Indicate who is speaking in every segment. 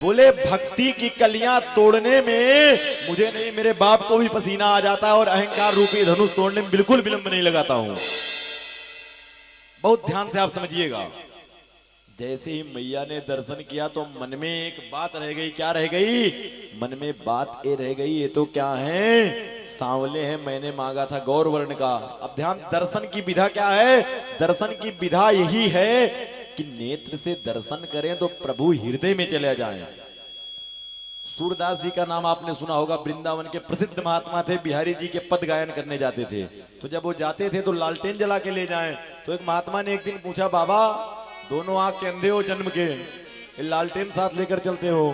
Speaker 1: बोले भक्ति की कलियां तोड़ने में मुझे नहीं, मेरे बाप को भी पसीना आ जाता है और अहंकार रूपी धनुष तोड़ने में बिल्कुल विलंब नहीं लगाता हूं। बहुत ध्यान से आप समझिएगा। जैसे ही मैया ने दर्शन किया तो मन में एक बात रह गई। क्या रह गई? मन में बात ये रह गई, ये तो क्या है, सांवले हैं, मैंने मांगा था गौर वर्ण का। अब ध्यान, दर्शन की विधा क्या है? दर्शन की विधा यही है कि नेत्र से दर्शन करें तो प्रभु हृदय में चले जाएं। सूरदास जी का नाम आपने सुना होगा, वृंदावन के प्रसिद्ध महात्मा थे, बिहारी जी के पद गायन करने जाते थे। तो जब वो जाते थे तो लालटेन जला के ले जाएं। तो एक महात्मा ने एक दिन पूछा, बाबा दोनों आंख के अंधे हो जन्म के, लालटेन साथ लेकर चलते हो,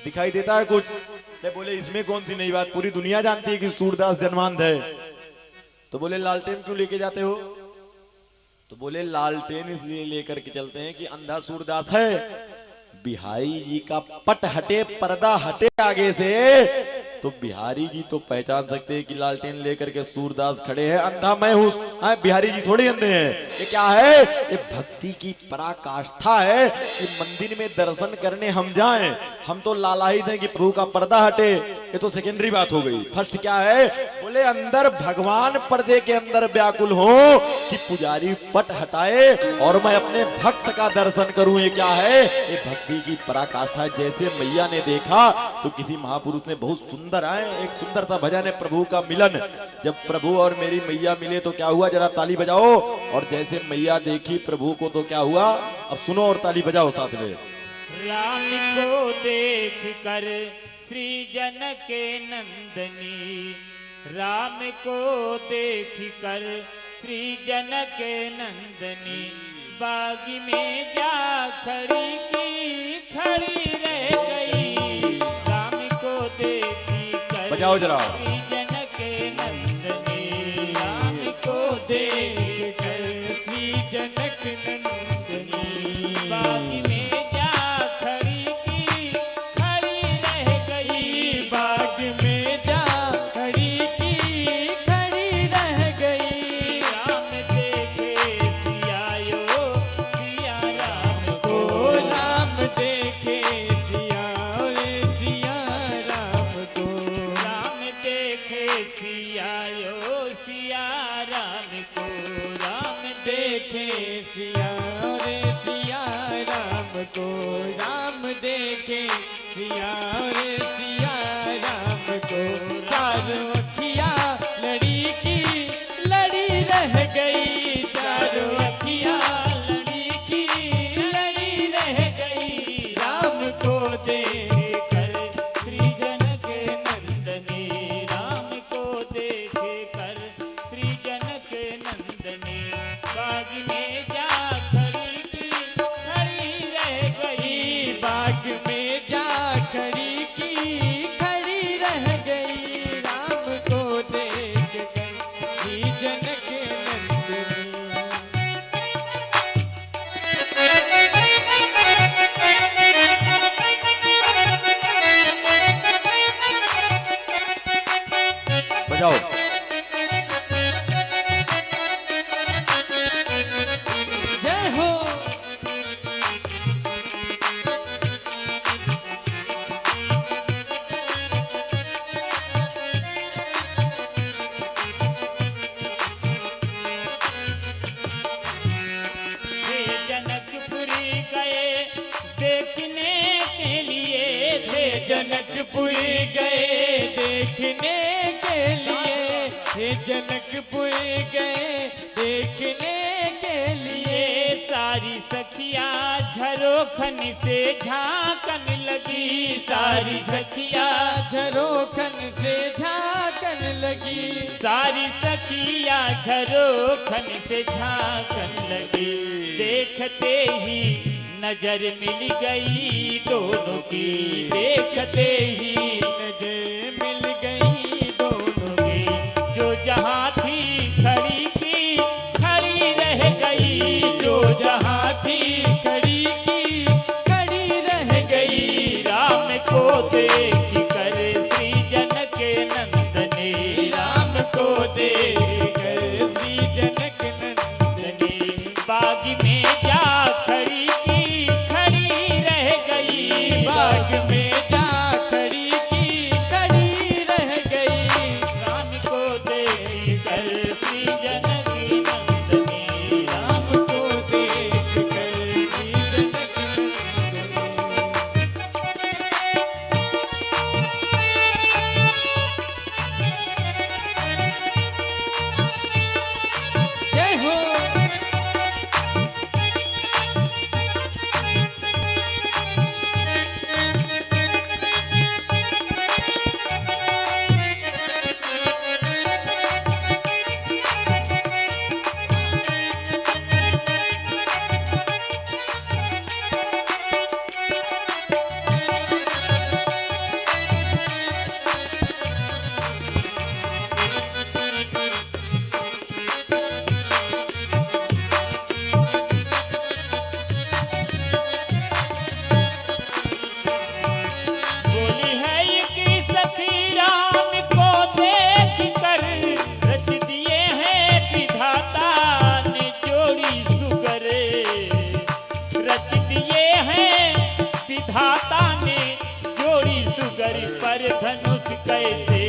Speaker 1: दिखाई देता है कुछ? बोले इसमें कौन सी नई बात, पूरी दुनिया जानती है कि सूरदास जन्मांध है। तो बोले लालटेन क्यों लेके जाते हो? तो बोले लालटेन इसलिए लेकर के चलते हैं कि अंधा सूरदास है, बिहारी जी का पट हटे, पर्दा हटे आगे से तो बिहारी जी तो पहचान सकते हैं कि लालटेन लेकर के सूरदास खड़े हैं, अंधा मैं हूं। बिहारी जी थोड़ी अंधे हैं। ये क्या है? ये भक्ति की पराकाष्ठा है कि मंदिर में दर्शन करने हम जाएं, हम तो लालायित हैं कि प्रभु का पर्दा हटे। ये तो सेकेंडरी बात हो गई। फर्स्ट क्या है? बोले अंदर भगवान पर्दे के अंदर व्याकुल हो कि पुजारी पट हटाए और मैं अपने भक्त का दर्शन करूं। ये क्या है? ये भक्ति की पराकाष्ठा। जैसे मैया ने देखा तो किसी महापुरुष ने बहुत सुंदर आए, एक सुंदर सा भजन है, प्रभु का मिलन। जब प्रभु और मेरी मैया मिले तो क्या हुआ, जरा ताली बजाओ। और जैसे मैया देखी प्रभु को तो क्या हुआ, अब सुनो और ताली बजाओ साथ में।
Speaker 2: राम को देख कर श्री जनक नंदनी, राम को देख कर श्री जनक नंदनी, बाग में जा खड़ी की खड़ी रह गई। राम को देखी कर
Speaker 1: बजाओ जरा।
Speaker 2: श्री जनक नंदनी, राम को देख कर श्री जनक नंदनी, बाग में जनकपुर गए देखने के लिए, हे जनकपुर गए देखने के लिए। सारी सखियां झरोखन से झांकन लगी, सारी सखियां झरोखन से झांकन लगी, सारी सखियां झरोखन से झांकन लगी। देखते ही नजर मिल गई दोनों की, देखते ही नजर मिल गई दोनों की। जो जहाँ थी खड़ी की खड़ी रह गई, जो जहाँ थी खड़ी की खड़ी रह गई। राम को देख कर श्री जनक नंदनी, राम को देख कर श्री जनक नंदनी, बाग में जा खड़ी की खड़ी रह गई। विधाता ने जोड़ी सुगर पर धनुष कैसे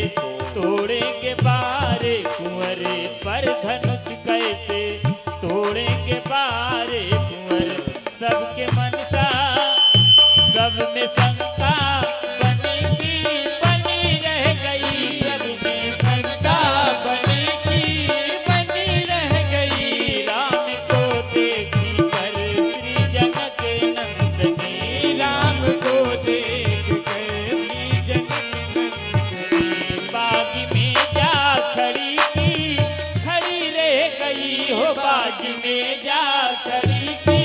Speaker 2: तोड़ेंगे बारे कुंवरे पर धनुष कैसे तोड़ेंगे बारे कुंवर सबके मनसा सब में शंका बनी रह गई सब में शंका बनी रह गई राम को देखी कर श्री जनक नंदनी राम को देख कर श्री जनक नंदनी बाग में जा खड़ी की खड़ी रह गई हो बाग में जा खड़ी की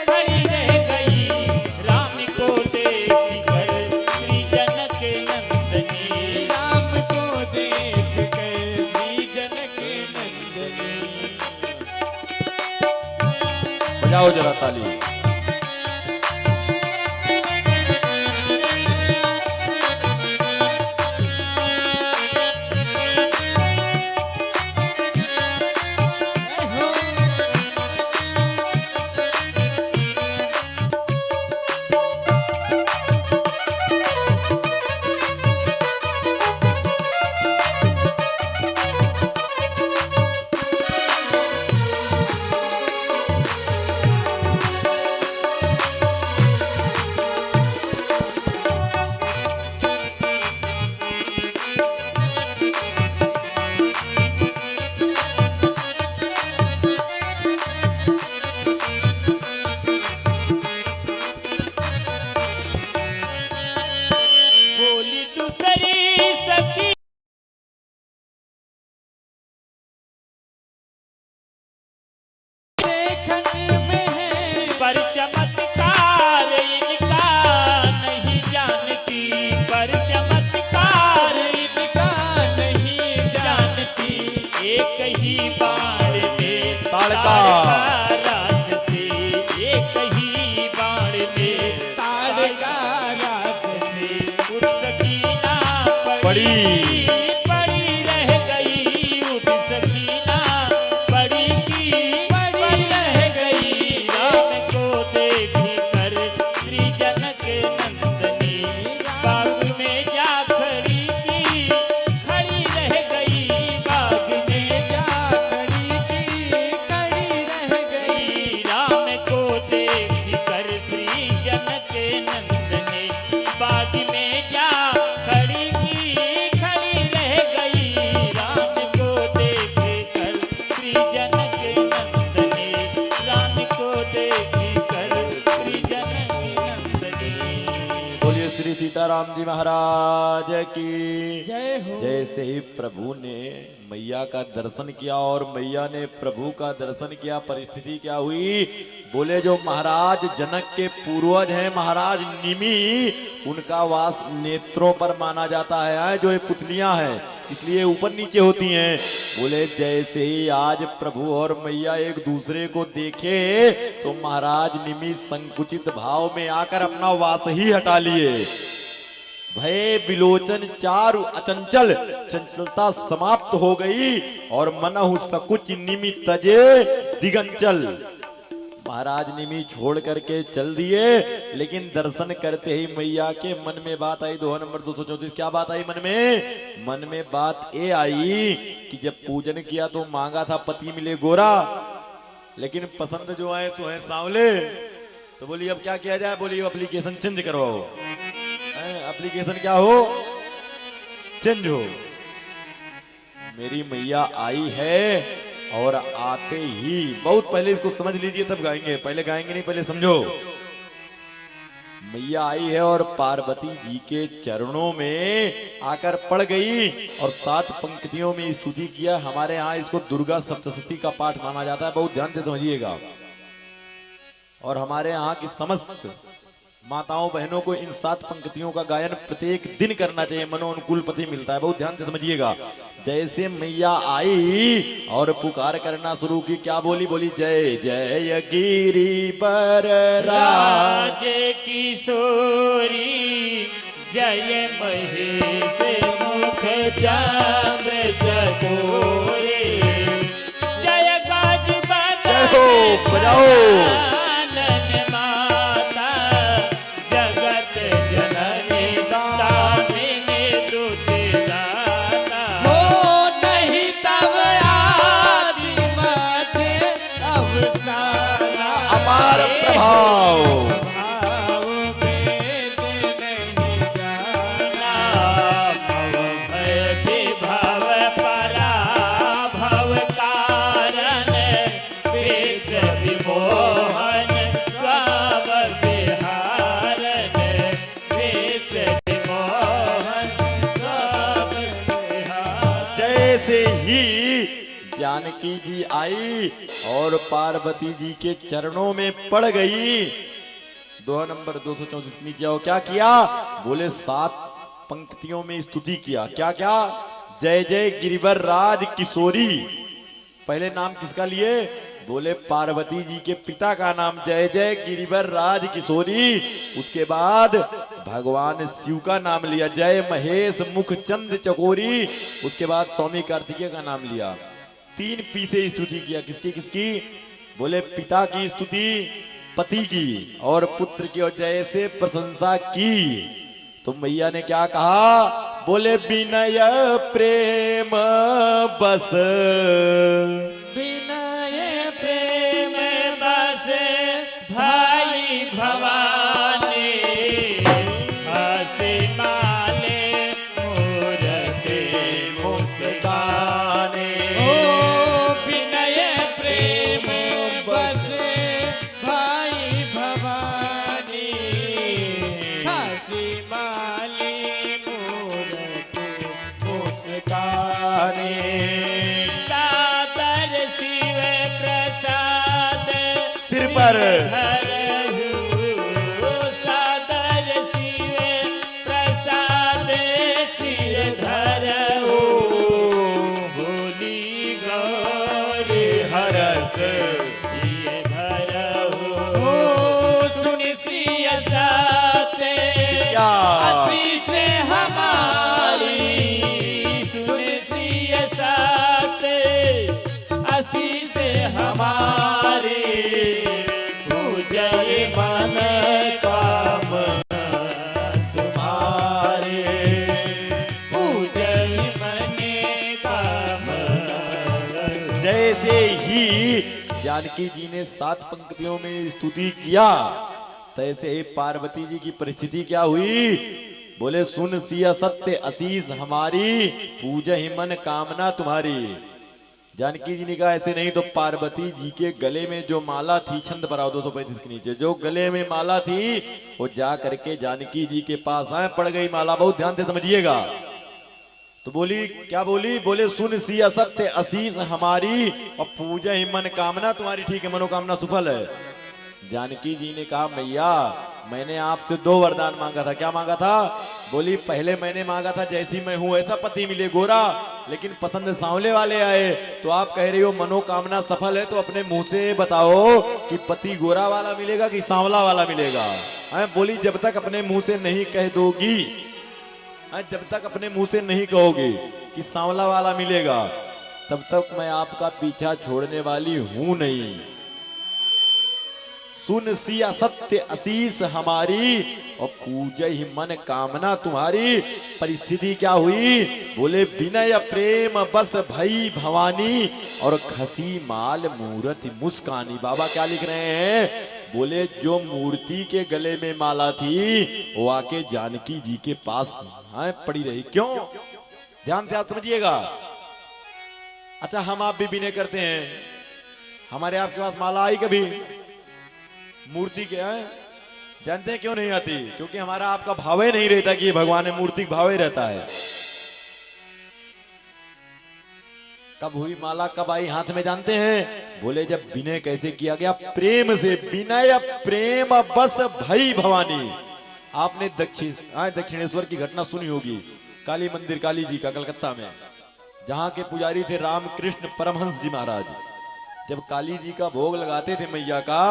Speaker 2: खड़ी रह गई राम को देख कर श्री जनक नंदनी राम को देख कर श्री जनक नंदनी।
Speaker 1: बजाओ जरा ताली।
Speaker 2: बोली दूसरी सखी देखन में है पर चमत्कार इनका नहीं जानती पर चमत्कार इनका नहीं जानती एक ही बाण में
Speaker 1: ताड़का
Speaker 2: राज से एक ही बाण में ताड़का राज से उठ सकीना पड़ी पड़ी रह गई उठ सकीना पड़ी की पड़ी रह गई राम को देखी कर श्री जनक नंदनी बाग में जा खड़ी की खड़ी रह गई बाग में जा खड़ी की खड़ी रह गई राम को देखी कर श्री जनक नंदनी बाग में जा खड़ी की खड़ी रह गई राम को देख कर श्री जनक नंदनी राम को देख कर श्री जनक नंदनी।
Speaker 1: बोलिए श्री सीताराम जी महाराज की
Speaker 2: जय हो।
Speaker 1: जैसे ही प्रभु ने मैया का दर्शन किया और मैया ने प्रभु का दर्शन किया, परिस्थिति क्या हुई? बोले जो महाराज जनक के पूर्वज हैं महाराज निमि, उनका वास नेत्रों पर माना जाता है। जो ये पुतलियां हैं इसलिए ऊपर नीचे होती हैं। बोले जैसे ही आज प्रभु और मैया एक दूसरे को देखे तो महाराज निमि संकुचित भाव में आकर अपना वास ही हटा लिए। भय विलोचन चारु अचंचल, चंचलता समाप्त हो गई और मनहु सकुच निमि तजे दिगंचल। महाराज निमि छोड़ करके चल दिए, लेकिन दर्शन करते ही मैया के मन में बात आई। दोहा नंबर 234। क्या बात आई मन में? मन में बात ये आई कि जब पूजन किया तो मांगा था पति मिले गोरा, लेकिन पसंद जो आए तो है सांवले। तो बोली अब क्या किया जाए? बोली एप्लीकेशन चेंज करवाओ। एप्लीकेशन क्या हो? चेंज हो। मेरी मैया आई है और आते ही, बहुत पहले इसको समझ लीजिए तब गाएंगे, पहले गाएंगे नहीं, पहले समझो। मैया आई है और पार्वती जी के चरणों में आकर पड़ गई और 7 पंक्तियों में स्तुति किया। हमारे यहाँ इसको दुर्गा सप्तशती का पाठ माना जाता है, बहुत ध्यान से समझिएगा। और हमारे यहाँ की समस्त माताओं बहनों को इन 7 पंक्तियों का गायन प्रत्येक दिन करना चाहिए, मनोनुकूल पति मिलता है। बहुत ध्यान से समझिएगा। जैसे मैया आई और पुकार करना शुरू की, क्या बोली? बोली जय जय गिरी पर
Speaker 2: राज किशोरी, जय महेश मुख चांद चकोरे, जय गाज
Speaker 1: जय हो, बजाओ।
Speaker 2: माता जग
Speaker 1: जानकी जी आई और पार्वती जी के चरणों में पड़ गई। दोहा नंबर 234 नीचे आओ। क्या किया? बोले 7 पंक्तियों में स्तुति किया। क्या क्या? जय जय गिरिवर राज किशोरी। पहले नाम किसका लिए? बोले पार्वती जी के पिता का नाम जय जय गिरिवर राज किशोरी। उसके बाद भगवान शिव का नाम लिया, जय महेश मुख चंद चकोरी। उसके बाद स्वामी कार्तिकेय का नाम लिया। 3 पी से स्तुति किया। किसकी किसकी? बोले पिता की स्तुति, पति की और पुत्र की, और जय से प्रशंसा की। तो मैया ने क्या कहा? बोले विनय प्रेम बस,
Speaker 2: विनय प्रेम बस भाई भवानी, हंसी माले मूरते
Speaker 1: मुस्काने।
Speaker 2: ओ विनय प्रेम बस भाई भवानी, हंसी माले मूरते
Speaker 1: मुस्काने।
Speaker 2: सादर शिव प्रसाद
Speaker 1: सिर पर
Speaker 2: धरहु, सादर शिव प्रसाद सिर धरहु, भोली गौरी
Speaker 1: हरस
Speaker 2: ये भरहु, सुनि सिय साथे
Speaker 1: क्या?
Speaker 2: आशीष हमारी, सुनि सिय साथे आशीष हमारी, पूजय मन कामना तुम्हारे, पूजय मन कामना।
Speaker 1: जैसे ही जानकी जी ने 7 पंक्तियों में स्तुति किया, तैसे ही पार्वती जी की परिस्थिति क्या हुई? बोले सुन सिया सत्य आशीष हमारी, पूजहि मन कामना तुम्हारी। जानकी जी ने कहा ऐसे नहीं तो पार्वती जी के गले में जो माला थी, छंद पर आओ 235 के नीचे, जो गले में माला थी वो जा करके जानकी जी के पास आए, पड़ गई माला। बहुत ध्यान से समझिएगा। तो बोली क्या बोली? बोले सुन सिया सत्य आशीष हमारी और पूजा ही मन कामना तुम्हारी। ठीक है, मनोकामना सफल है। जानकी जी ने कहा मैया मैंने आपसे 2 वरदान मांगा था। क्या मांगा था? बोली पहले मैंने मांगा था जैसी मैं हूं ऐसा पति मिले गोरा, लेकिन पसंद सांवले वाले आए। तो आप कह रही हो मनोकामना सफल है, तो अपने मुंह से बताओ कि पति गोरा वाला मिलेगा कि सांवला वाला मिलेगा? बोली जब तक अपने मुंह से नहीं कह दोगी, जब तक अपने मुंह से नहीं कहोगे कि सांवला वाला मिलेगा, तब तक मैं आपका पीछा छोड़ने वाली हूं नहीं। सुन सिया सत्य आशीष हमारी और पूजय ही मन कामना तुम्हारी। परिस्थिति क्या हुई? बोले विनय प्रेम बस भई भवानी और खसी माल मूर्ति मुस्कानी। बाबा क्या लिख रहे हैं? बोले जो मूर्ति के गले में माला थी वो आके जानकी जी के पास पड़ी रही। क्यों? ध्यान से आप समझिएगा। अच्छा हम आप भी विनय करते हैं, हमारे आपके पास माला आई कभी? मूर्ति के जानते हैं क्यों नहीं आती? क्योंकि हमारा आपका भाव ही नहीं रहता कि ये भगवान है, मूर्ति भाव ही रहता है। कब हुई माला, कब आई हाथ में जानते हैं? बोले जब विनय कैसे किया गया? प्रेम से। विनय प्रेम बस भई भवानी। आपने दक्षिणेश्वर की घटना सुनी होगी, काली मंदिर काली जी का, कलकत्ता में, जहां के पुजारी थे रामकृष्ण परमहंस जी महाराज। जब काली जी का भोग लगाते थे मैया का,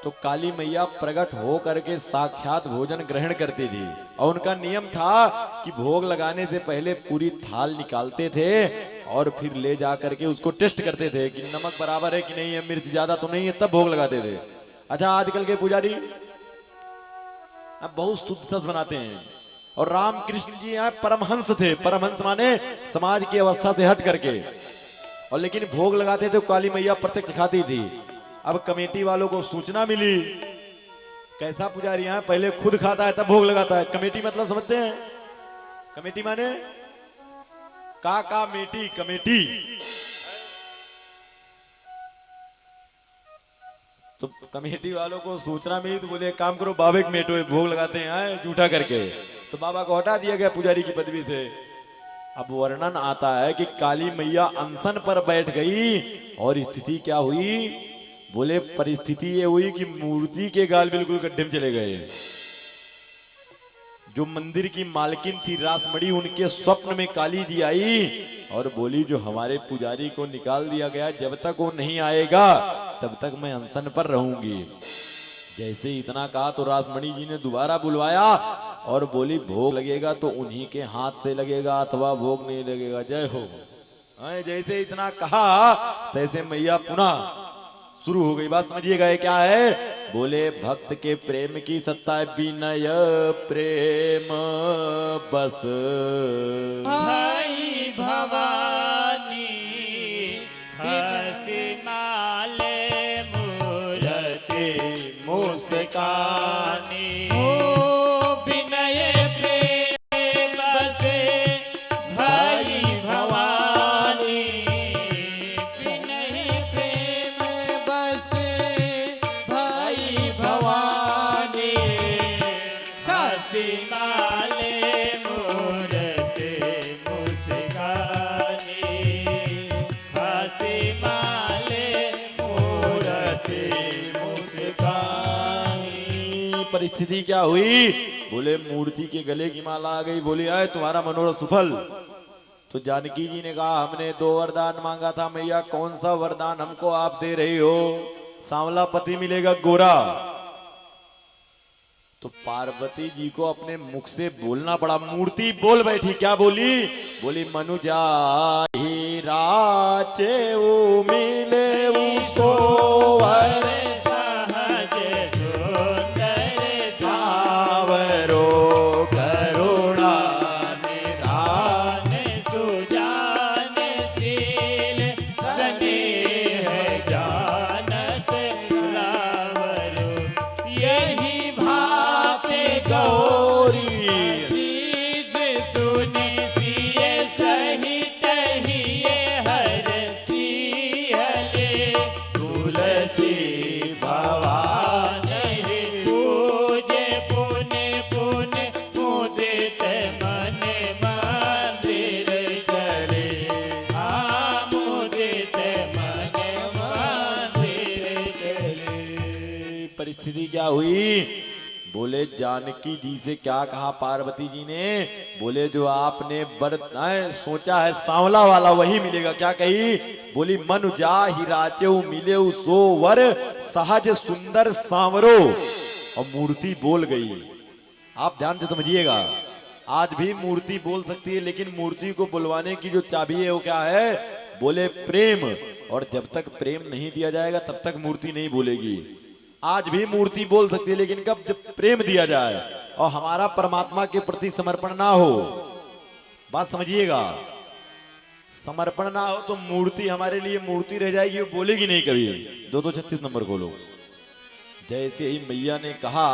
Speaker 1: तो काली मैया प्रकट हो करके साक्षात भोजन ग्रहण करती थी। और उनका नियम था कि भोग लगाने से पहले पूरी थाल निकालते थे और फिर ले जा करके उसको टेस्ट करते थे कि नमक बराबर है कि नहीं है, मिर्च ज्यादा तो नहीं है, तब भोग लगाते थे। अच्छा आजकल के पुजारी अब बहुत शुद्ध बनाते हैं। और रामकृष्ण जी यहाँ परमहंस थे। परमहंस माने समाज की अवस्था से हट करके, और लेकिन भोग लगाते थे, काली मैया प्रत्यक्ष खाती थी। अब कमेटी वालों को सूचना मिली, कैसा पुजारी है, पहले खुद खाता है तब भोग लगाता है। कमेटी मतलब समझते हैं? कमेटी माने का मेटी, कमेटी। तो कमेटी वालों को सूचना मिली तो बोले काम करो, बाबे के मेटो भोग लगाते हैं जूठा करके। तो बाबा को हटा दिया गया पुजारी की पदवी से। अब वर्णन आता है कि काली मैया अनशन पर बैठ गई और स्थिति क्या हुई। बोले परिस्थिति ये हुई कि मूर्ति के गाल बिल्कुल गड्ढे में चले गए। जो मंदिर की मालकिन थी रासमणी, उनके स्वप्न में काली जी आई और बोली जो हमारे पुजारी को निकाल दिया गया, जब तक वो नहीं आएगा तब तक मैं अनशन पर रहूंगी। जैसे इतना कहा तो रासमणी जी ने दोबारा बुलवाया और बोली भोग लगेगा तो उन्हीं के हाथ से लगेगा अथवा भोग नहीं लगेगा, जय हो। जैसे इतना कहा तैसे मैया पुनः शुरू हो गई। बात समझिएगा ये क्या है। बोले भक्त के प्रेम की सत्ता है, विनय प्रेम बस
Speaker 2: भाई भवानी हंसी माले मूरति
Speaker 1: मुस्कानी।
Speaker 2: ओ विनय प्रेम बसे भाई भवानी, विनय प्रेम बसे भाई भवानी, हंसी माले मूरति मुस्कानी, हंसी माले मूरति
Speaker 1: मुस्कानी। परिस्थिति क्या हुई। बोले मूर्ति के गले की माला आ गई। बोली आए तुम्हारा मनोरथ सफल। तो जानकी जी ने कहा हमने 2 वरदान मांगा था मैया, कौन सा वरदान हमको आप दे रही हो। सांवला पति मिलेगा गोरा। तो पार्वती जी को अपने मुख से बोलना पड़ा। मूर्ति बोल बैठी। क्या बोली। बोली मनुजा ही राचे मिले सोवर
Speaker 2: सहज सुंदर
Speaker 1: सावरो करुणा
Speaker 2: दान सुजान शील स्नेह जानत लावरो, यही भाते
Speaker 1: गौरी
Speaker 2: चीज सुने सिए सहित हिये हर सिहले,
Speaker 1: तुलसी भवानी
Speaker 2: पूजे पुने पुने मुदित मन मंदिर चले, मुदित मन मंदिर चले।
Speaker 1: परिस्थिति क्या हुई। बोले जानकी जी से क्या कहा पार्वती जी ने। बोले जो आपने सोचा है सांवला वाला वही मिलेगा। क्या कही। बोली मनु जा ही राचेऊ मिलेऊ सो वर सहज सुंदर सांवरो। और मूर्ति बोल गई। आप ध्यान से समझिएगा, आज भी मूर्ति बोल सकती है, लेकिन मूर्ति को बुलवाने की जो चाबी है वो क्या है। बोले प्रेम। और जब तक प्रेम नहीं दिया जाएगा तब तक मूर्ति नहीं बोलेगी। आज भी मूर्ति बोल सकती है, लेकिन कब जब प्रेम दिया जाए और हमारा परमात्मा के प्रति समर्पण ना हो। बात समझिएगा, समर्पण ना हो तो मूर्ति हमारे लिए मूर्ति रह जाएगी, वो बोलेगी नहीं कभी। 236 नंबर खोलो। जैसे ही मैया ने कहा,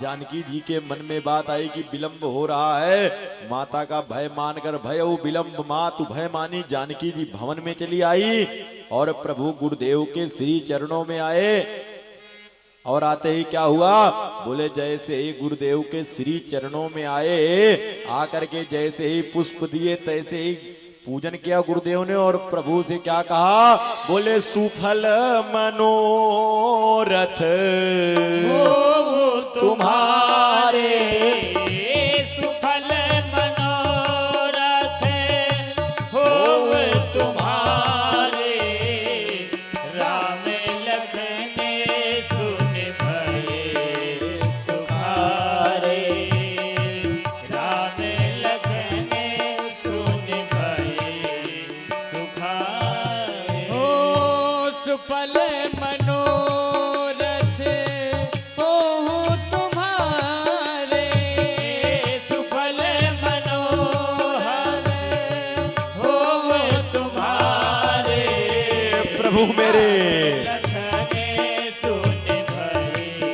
Speaker 1: जानकी जी के मन में बात आई कि विलंब हो रहा है। माता का भय मानकर भय विलंब मातु भय मानी जानकी जी भवन में चली आई और प्रभु गुरुदेव के श्री चरणों में आए। और आते ही क्या हुआ। बोले जैसे ही गुरुदेव के श्री चरणों में आए, आकर के जैसे ही पुष्प दिए तैसे ही पूजन किया गुरुदेव ने और प्रभु से क्या कहा। बोले सुफल मनोरथ तुम्हारे,
Speaker 2: सुफल मनोरथ हो तुम्हारे, राम लखन सुन भये सुखारे, राम लखन सुन भये सुखारे। हो सुफल मनोरथ हो तुम्हारे, सुफल मनोहर हो तुम्हारे,
Speaker 1: प्रभु मेरे
Speaker 2: लखने सुन भये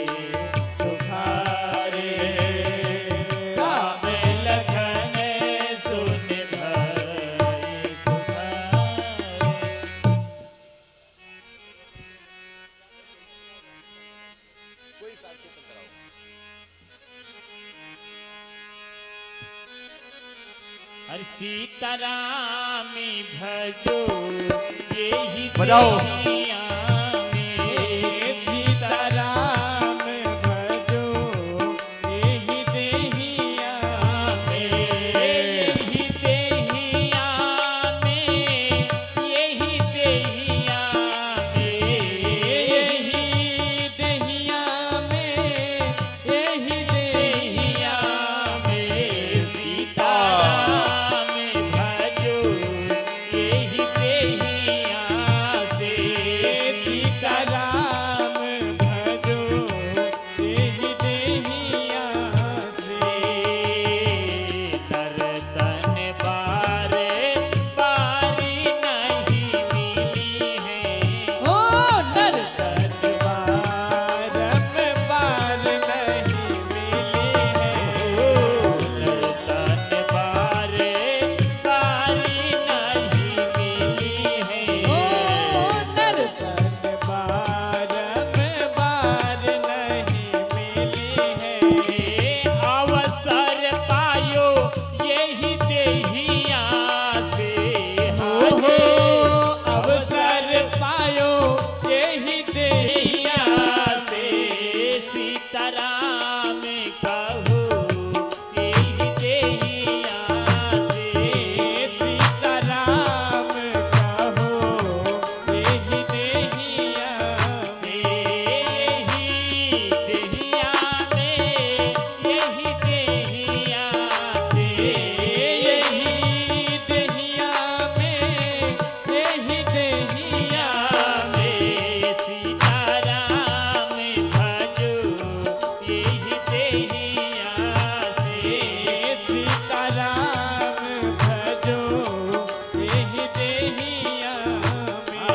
Speaker 2: सुखारे, राम लखन सुन भये सुखारे। हर सीताराम भजो यही
Speaker 1: बजाओ।
Speaker 2: दुनिया में सीताराम भजो यही देहिया में यही देहिया में यही देहिया में यही देहिया में यही देहिया में सीताराम भजो यही देहिया से सीताराम भजो यही देहिया से दर्शन बारे बारी नहीं मिली है हो दर्शन बार नहीं मिली है हो दर्शन बारे बारी नहीं मिली है हो दर्शन बार नहीं मिली है अवसर पायो यही देहिया से हो अवसर पायो यही देहिया से सीताराम कहो यही देहिया से सीताराम कहो यही देहिया में यही देहिया में यही देहिया में यही देहिया में यही देहिया में सीताराम भजो यही देहिया से सीताराम भजो यही देहिया में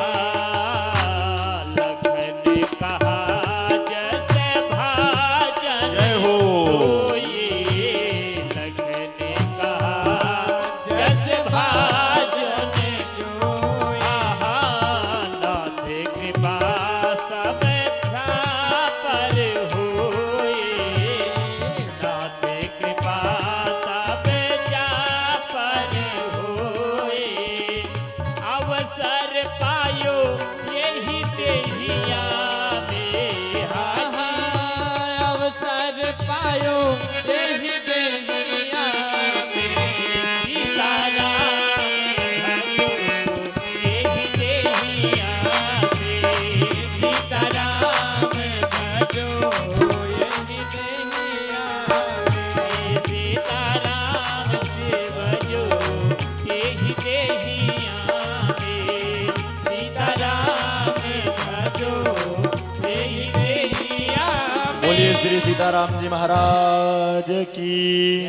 Speaker 2: लखन कहा जैसे भाजन
Speaker 1: जय हो।
Speaker 2: ये लखन कहा जैसे भाजन आहा नाथ कृपा सब पर होए नाथ कृपा सब पर होए अवसर पायो यही देहिया में अवसर पायो यही देहिया में सीताराम भजो यही देहिया में सीताराम भजो यही देहिया में सीताराम से भजो यही देहिया में सीताराम भजो यही देहिया में
Speaker 1: बोलिए श्री सीताराम जी महाराज की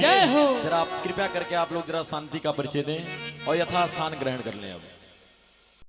Speaker 2: जय हो।
Speaker 1: जरा आप कृपया करके आप लोग जरा शांति का परिचय दें और यथास्थान ग्रहण कर लें अब।